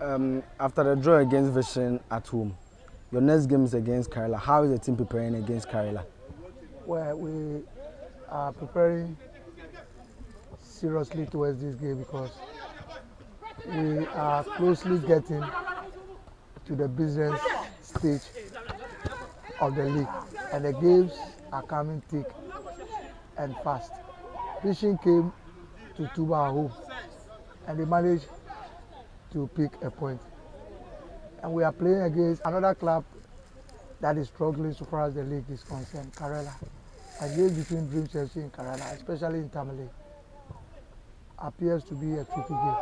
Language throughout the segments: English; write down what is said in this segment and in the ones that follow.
After the draw against Vision at home, your next game is against Kareal. How is the team preparing against Kareal? Well, we are preparing seriously towards this game because we are closely getting to the business stage of the league, and the games are coming thick and fast. Vision came to Tuba at home, and they managed to pick a point. And we are playing against another club that is struggling so far as the league is concerned, Kareal. A game between Dreams FC and Kareal, especially in Tamale, appears to be a tricky game.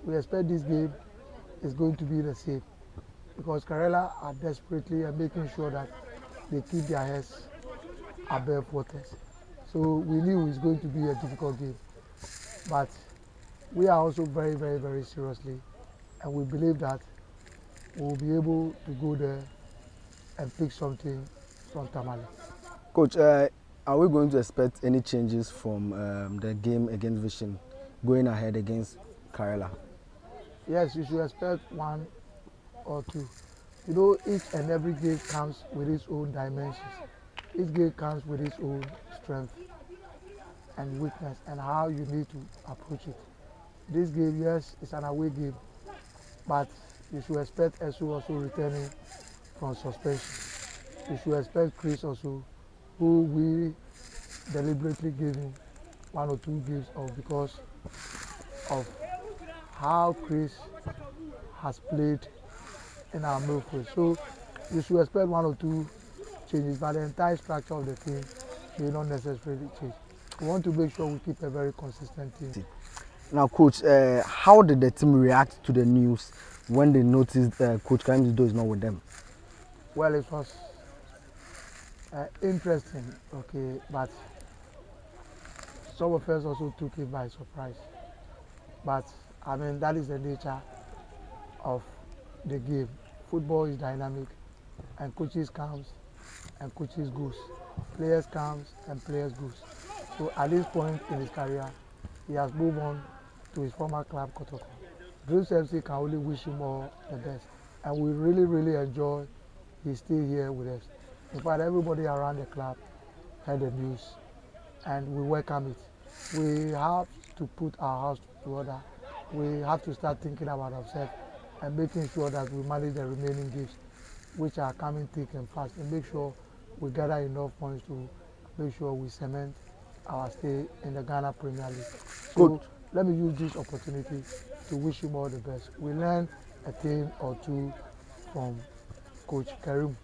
We expect this game is going to be the same because Kareal are desperately making sure that they keep their heads above waters. So we knew it's going to be a difficult game. But we are also very, very, very seriously, and we believe that we will be able to go there and pick something from Tamale. Coach, are we going to expect any changes from the game against Vision going ahead against Kareal? Yes, you should expect one or two. You know, each and every game comes with its own dimensions. Each game comes with its own strength and weakness and how you need to approach it. This game, yes, it's an away game, but you should expect Esu also returning from suspension. You should expect Chris also, who we deliberately gave him 1 or 2 games of because of how Chris has played in our midfield. So you should expect 1 or 2 changes, but the entire structure of the team may not necessarily change. We want to make sure we keep a very consistent team. Now, Coach, how did the team react to the news when they noticed Coach Karim Zito is not with them? Well, it was interesting, okay, but some of us also took it by surprise. But I mean, that is the nature of the game. Football is dynamic, and coaches comes and coaches goes. Players comes and players goes. So at this point in his career, he has moved on to his former club, Kotoko. Dreams FC can only wish him all the best, and we really, really enjoy his stay here with us. In fact, everybody around the club heard the news, and we welcome it. We have to put our house to order. We have to start thinking about ourselves and making sure that we manage the remaining games, which are coming thick and fast, and make sure we gather enough points to make sure we cement our stay in the Ghana Premier League. So let me use this opportunity to wish him all the best. We learned a thing or two from Coach Karim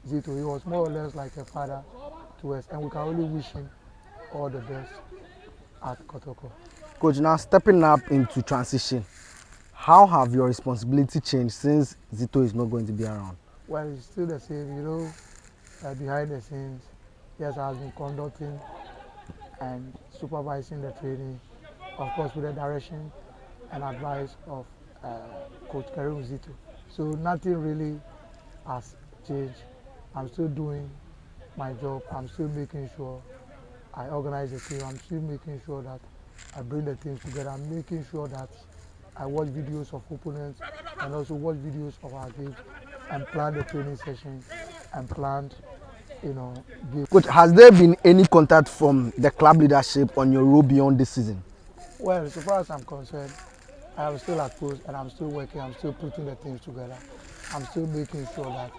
Zito. He was more or less like a father to us, and we can only wish him all the best at Kotoko. Coach, now stepping up into transition, how have your responsibility changed since Zito is not going to be around? Well, it's still the same, you know, behind the scenes. Yes, I have been conducting and supervising the training, of course with the direction and advice of Coach Karim Zito. So nothing really has changed. I'm still doing my job. I'm still making sure I organize the team. I'm still making sure that I bring the teams together. I'm making sure that I watch videos of opponents and also watch videos of our games and plan the training sessions and plan, games. Coach, has there been any contact from the club leadership on your role beyond this season? Well, so far as I'm concerned, I am still at post and I'm still working. I'm still putting the teams together. I'm still making sure that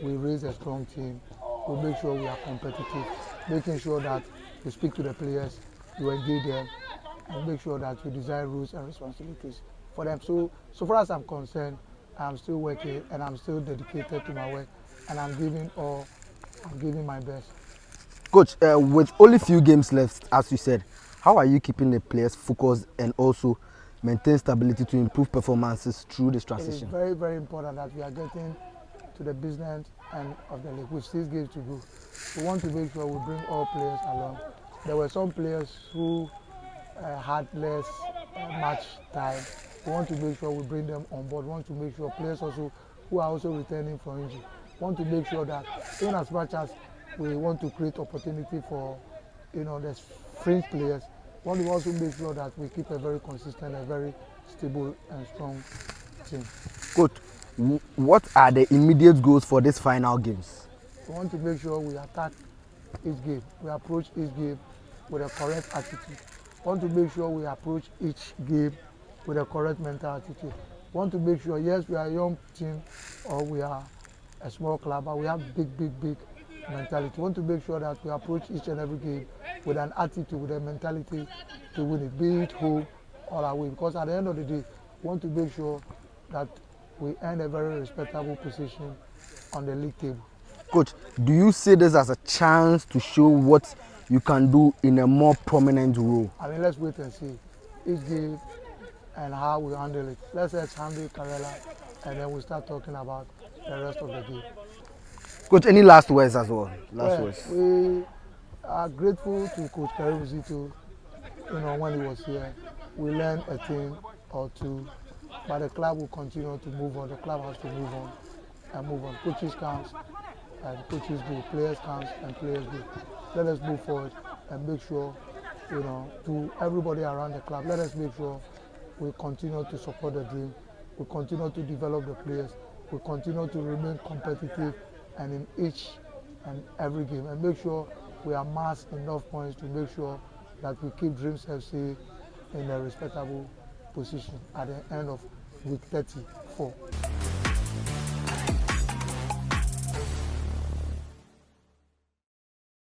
we raise a strong team. We make sure we are competitive, making sure that you speak to the players, you engage them, and make sure that you design rules and responsibilities for them. So far as I'm concerned, I'm still working and I'm still dedicated to my work, and I'm giving my best. Coach, with only few games left, as you said, how are you keeping the players focused and also maintain stability to improve performances through this transition? It is very, very important that we are getting to the business end of the league with 6 games to go. We want to make sure we bring all players along. There were some players who had less match time. We want to make sure we bring them on board. We want to make sure players also who are also returning from injury. We want to make sure that in as much as we want to create opportunity for the fringe players, we want to also make sure that we keep a very consistent and very stable and strong team. Coach, what are the immediate goals for these final games? We want to make sure we attack each game. We approach each game with a correct attitude. We want to make sure we approach each game with a correct mental attitude. We want to make sure, yes, we are a young team or we are a small club, but we have big mentality. We want to make sure that we approach each and every game with an attitude, with a mentality to win it, be it home or away. Because at the end of the day, we want to make sure that we earn a very respectable position on the league table. Coach, do you see this as a chance to show what you can do in a more prominent role? I mean, let's wait and see each game and how we handle it. Let's handle Kareal and then we'll start talking about the rest of the game. Coach, any last words as well? Last words. We are grateful to Coach Karim Zito. When he was here, we learned a thing or two, but the club will continue to move on. The club has to move on and move on. Coaches counts and coaches go. Players counts and players go. Let us move forward and make sure, to everybody around the club, let us make sure we continue to support the dream. We continue to develop the players. We continue to remain competitive and in each and every game, and make sure we amass enough points to make sure that we keep Dreams FC in a respectable position at the end of week 34.